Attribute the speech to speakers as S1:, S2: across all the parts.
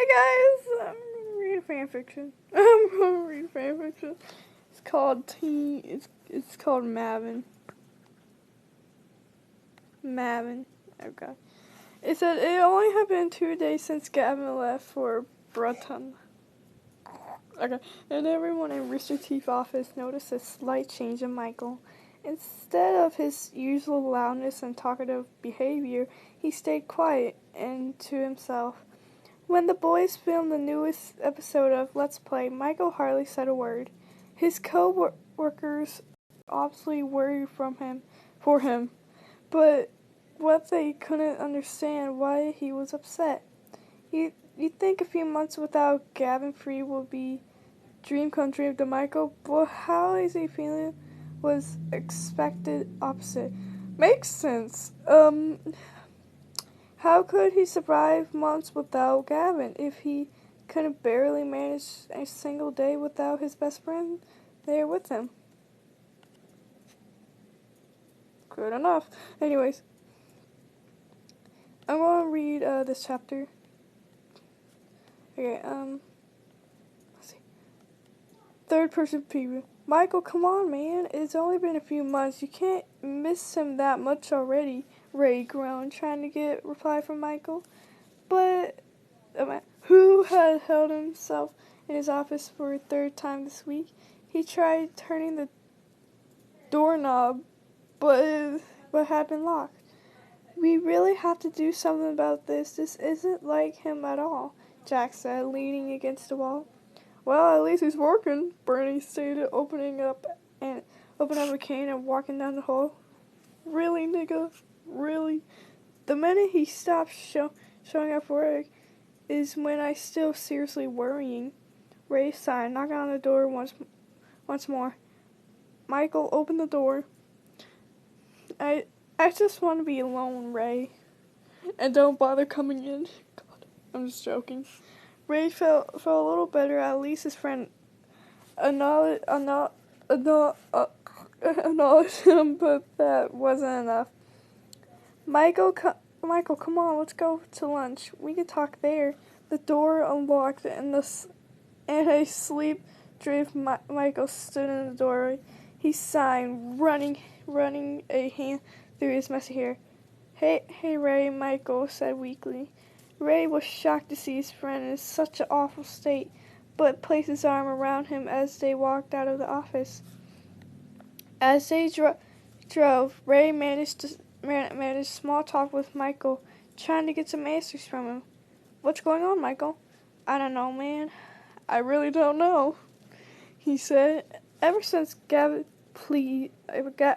S1: Hey guys, I'm gonna read a fanfiction. It's called It's called Mavin. Okay. It said it only had been 2 days since Gavin left for Bruton. Okay. And everyone in Rooster Teeth office noticed a slight change in Michael. Instead of his usual loudness and talkative behavior, he stayed quiet and to himself. When the boys filmed the newest episode of Let's Play, Michael hardly said a word. His co-workers obviously worried for him, but what they couldn't understand why he was upset. You'd think a few months without Gavin free would be dream come true to Michael, but how is he feeling was expected opposite. Makes sense. How could he survive months without Gavin if he could barely manage a single day without his best friend there with him? Good enough. Anyways, I'm going to read this chapter. Okay, let's see. Third person preview. Michael, come on, man. It's only been a few months. You can't miss him that much already. Ray groaned, trying to get a reply from Michael. But who had held himself in his office for a third time this week? He tried turning the doorknob, but had been locked. We really have to do something about this. This isn't like him at all, Jack said, leaning against the wall. Well, at least he's working, Bernie stated, opening up a can and walking down the hall. Really, nigga? Really? The minute he stopped showing up for work is when I still seriously worrying. Ray sighed, knocking on the door once more. Michael opened the door. I just want to be alone, Ray. And don't bother coming in. God, I'm just joking. Ray felt a little better. At least his friend acknowledged him, but that wasn't enough. Michael, come on, let's go to lunch. We can talk there. The door unlocked, and a sleep-driven Michael stood in the doorway. He sighed, running a hand through his messy hair. Hey, Ray, Michael said weakly. Ray was shocked to see his friend in such an awful state, but placed his arm around him as they walked out of the office. As they drove, Ray managed small talk with Michael, trying to get some answers from him. What's going on, Michael? I don't know, man. I really don't know, he said. Ever since Gavin, please,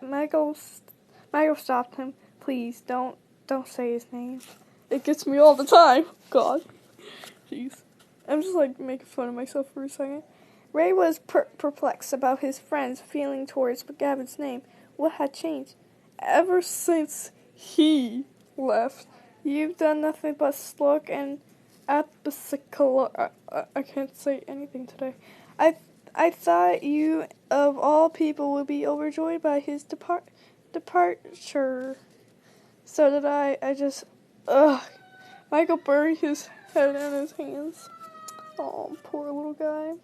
S1: Michael stopped him. Please, don't say his name. It gets me all the time. God. Jeez. I'm just making fun of myself for a second. Ray was perplexed about his friend's feeling towards Gavin's name. What had changed? Ever since he left, you've done nothing but slug and I can't say anything today. I thought you, of all people, would be overjoyed by his departure. So did I. Michael buried his head in his hands. Oh, poor little guy.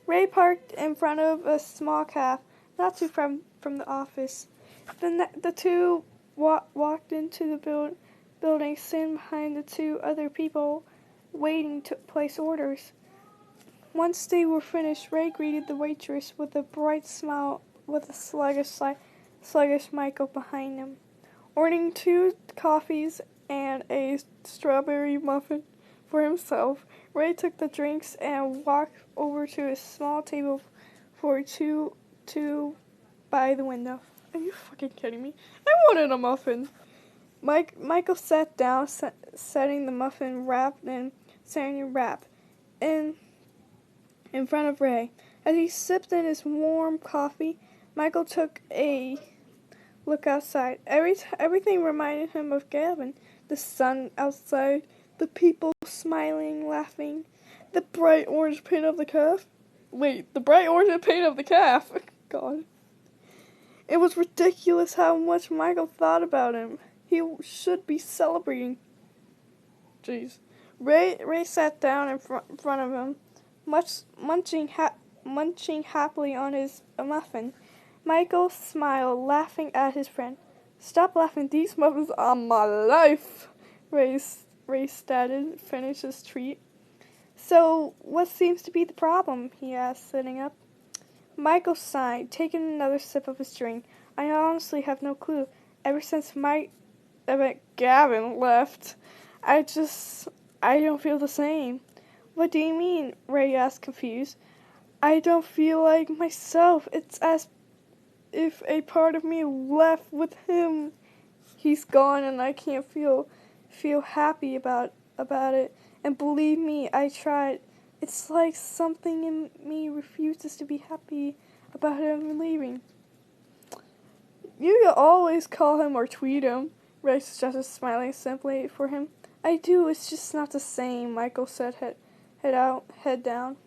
S1: Ray parked in front of a small cafe, not too far from the office. The two walked into the building, sitting behind the two other people waiting to place orders. Once they were finished, Ray greeted the waitress with a bright smile with a sluggish Michael behind him. Ordering 2 coffees and a strawberry muffin for himself, Ray took the drinks and walked over to a small table for two by the window. Are you fucking kidding me? I wanted a muffin. Michael sat down, setting the muffin wrapped in saran wrap in front of Ray. As he sipped in his warm coffee, Michael took a look outside. Everything reminded him of Gavin. The sun outside, the people smiling, laughing, the bright orange paint of the calf. Wait, the bright orange paint of the calf. God. It was ridiculous how much Michael thought about him. He should be celebrating. Jeez. Ray sat down in front of him, munching happily on his muffin. Michael smiled, laughing at his friend. "Stop laughing, these muffins are my life," Ray stated, finished his treat. "So, what seems to be the problem?" he asked, sitting up. Michael sighed, taking another sip of his drink. "I honestly have no clue. Ever since Gavin left, I don't feel the same." "What do you mean?" Ray asked, confused. "I don't feel like myself. It's as if a part of me left with him. He's gone and I can't feel happy about it. And believe me, I tried. It's like something in me refuses to be happy about him leaving." "You can always call him or tweet him," Ray suggested, smiling simply for him. "I do, it's just not the same," Michael said, head down.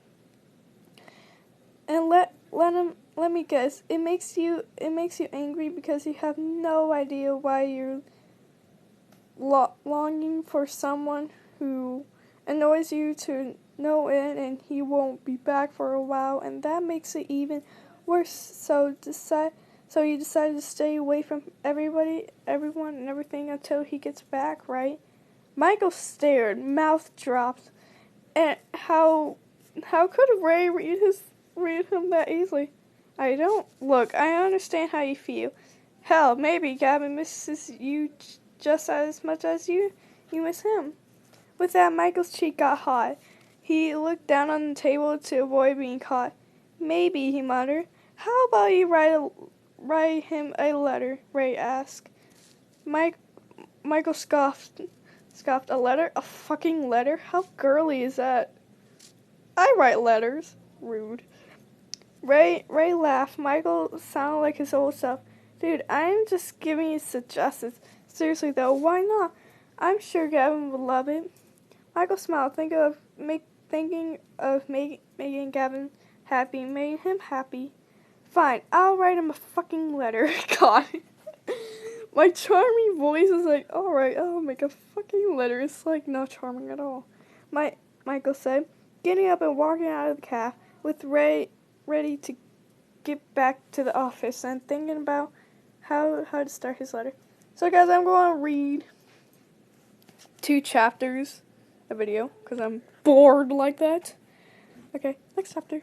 S1: "And let me guess, it makes you angry because you have no idea why you're longing for someone who annoys you to no end, and he won't be back for a while, and that makes it even worse. So you decided to stay away from everyone and everything until he gets back, right?" Michael stared, mouth dropped. And how could Ray read him that easily? "I don't. Look, I understand how you feel. Hell, maybe Gavin misses you just as much as you miss him." With that, Michael's cheek got hot. He looked down on the table to avoid being caught. "Maybe," he muttered. "How about you write him a letter?" Ray asked. Michael scoffed. "A letter? A fucking letter? How girly is that?" "I write letters." Rude. Ray laughed. Michael sounded like his old self. "Dude, I'm just giving you suggestions. Seriously though, why not? I'm sure Gavin would love it." Michael smiled, thinking of making Gavin happy, made him happy. "Fine, I'll write him a fucking letter." God. My charming voice is like, "Alright, I'll make a fucking letter." It's like not charming at all. Michael said, getting up and walking out of the caf, with Ray ready to get back to the office and thinking about how to start his letter. So guys, I'm going to read 2 chapters a video because I'm bored like that. Okay, next chapter.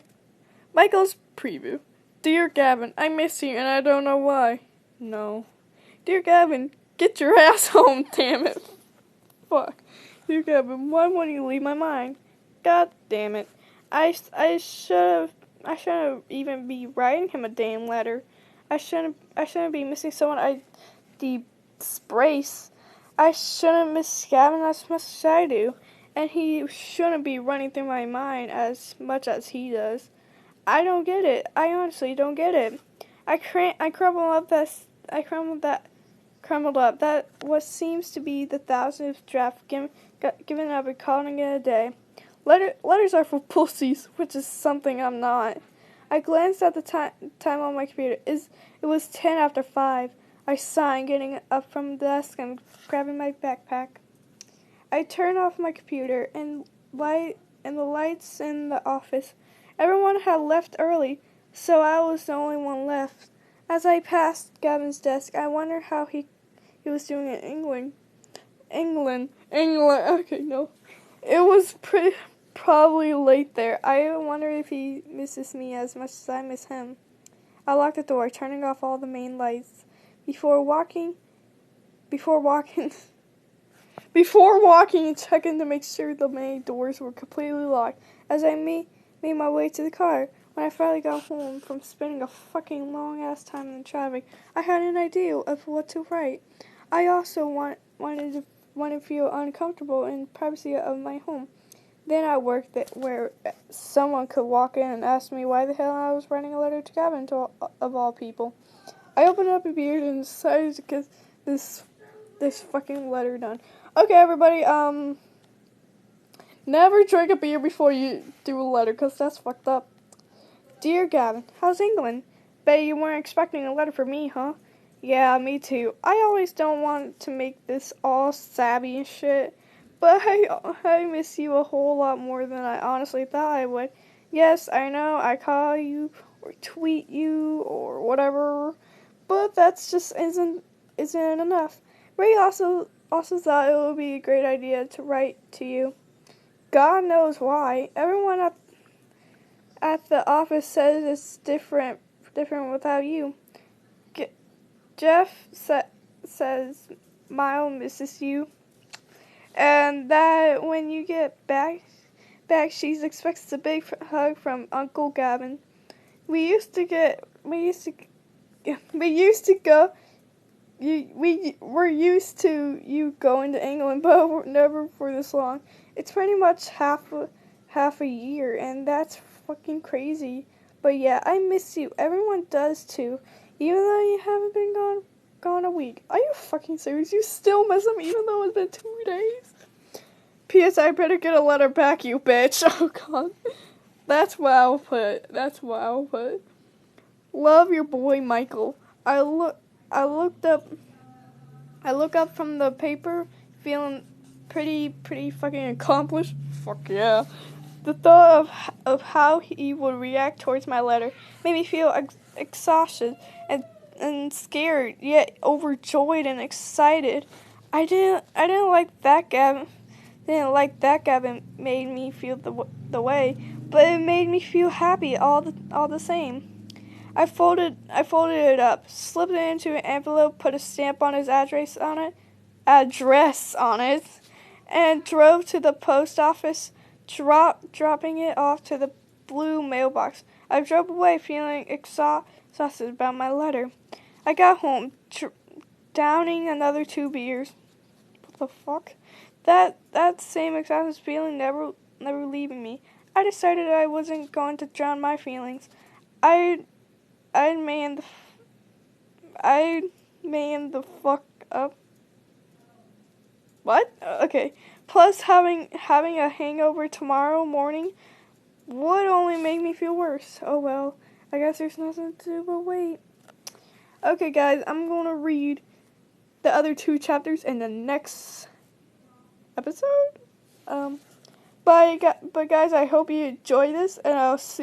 S1: Michael's preview. "Dear Gavin, I miss you and I don't know why." No. "Dear Gavin, get your ass home, damn it." Fuck. "Dear Gavin, why won't you leave my mind?" God damn it. I shouldn't even be writing him a damn letter. I shouldn't be missing someone I disgrace. I shouldn't miss Gavin as much as I do, and he shouldn't be running through my mind as much as he does. I don't get it. I honestly don't get it. I crumbled up that what seems to be the 1,000th draft, given up and calling it a day. Letters are for pussies, which is something I'm not. I glanced at the time on my computer. It was 10 after 5. I sighed, getting up from the desk and grabbing my backpack. I turned off my computer and the lights in the office. Everyone had left early, so I was the only one left. As I passed Gavin's desk, I wondered how he was doing in England. England. Okay, no. It was probably late there. I wonder if he misses me as much as I miss him. I locked the door, turning off all the main lights. Before walking and checking to make sure the main doors were completely locked. As I made my way to the car, when I finally got home from spending a fucking long-ass time in traffic, I had an idea of what to write. I also wanted to feel uncomfortable in the privacy of my home. Then I worked where someone could walk in and ask me why the hell I was writing a letter to Gavin, of all people. I opened up a beer and decided to get this fucking letter done. Okay, everybody, never drink a beer before you do a letter, because that's fucked up. "Dear Gavin, how's England? Bet you weren't expecting a letter from me, huh?" "Yeah, me too. I always don't want to make this all sappy and shit, but I miss you a whole lot more than I honestly thought I would. Yes, I know I call you or tweet you or whatever, but that's just isn't enough. Ray also thought it would be a great idea to write to you. God knows why. Everyone at the office says it's different without you. Jeff says Mile misses you, and that when you get back, she expects a big hug from Uncle Gavin. We used to go. We're used to you going to England, but never for this long. It's pretty much half a year, and that's fucking crazy. But yeah, I miss you. Everyone does too, even though you haven't been gone a week. Are you fucking serious? You still miss him, even though it's been 2 days. P.S. I better get a letter back, you bitch. Oh god, that's well put. Love your boy Michael. I look up from the paper, feeling pretty fucking accomplished. Fuck yeah. The thought of how he would react towards my letter made me feel exhausted and scared, yet overjoyed and excited. I didn't like that Gavin. Didn't like that Gavin made me feel the way, but it made me feel happy all the same. I folded it up, slipped it into an envelope, put a stamp on his address on it, and drove to the post office, dropping it off to the blue mailbox. I drove away feeling exhausted about my letter. I got home, downing another 2 beers. What the fuck? That same exhausted feeling never leaving me. I decided I wasn't going to drown my feelings. I man the fuck up. What? Okay. Plus, having a hangover tomorrow morning would only make me feel worse. Oh well. I guess there's nothing to do but wait. Okay, guys, I'm gonna read the other 2 chapters in the next episode. But guys, I hope you enjoy this, and I'll see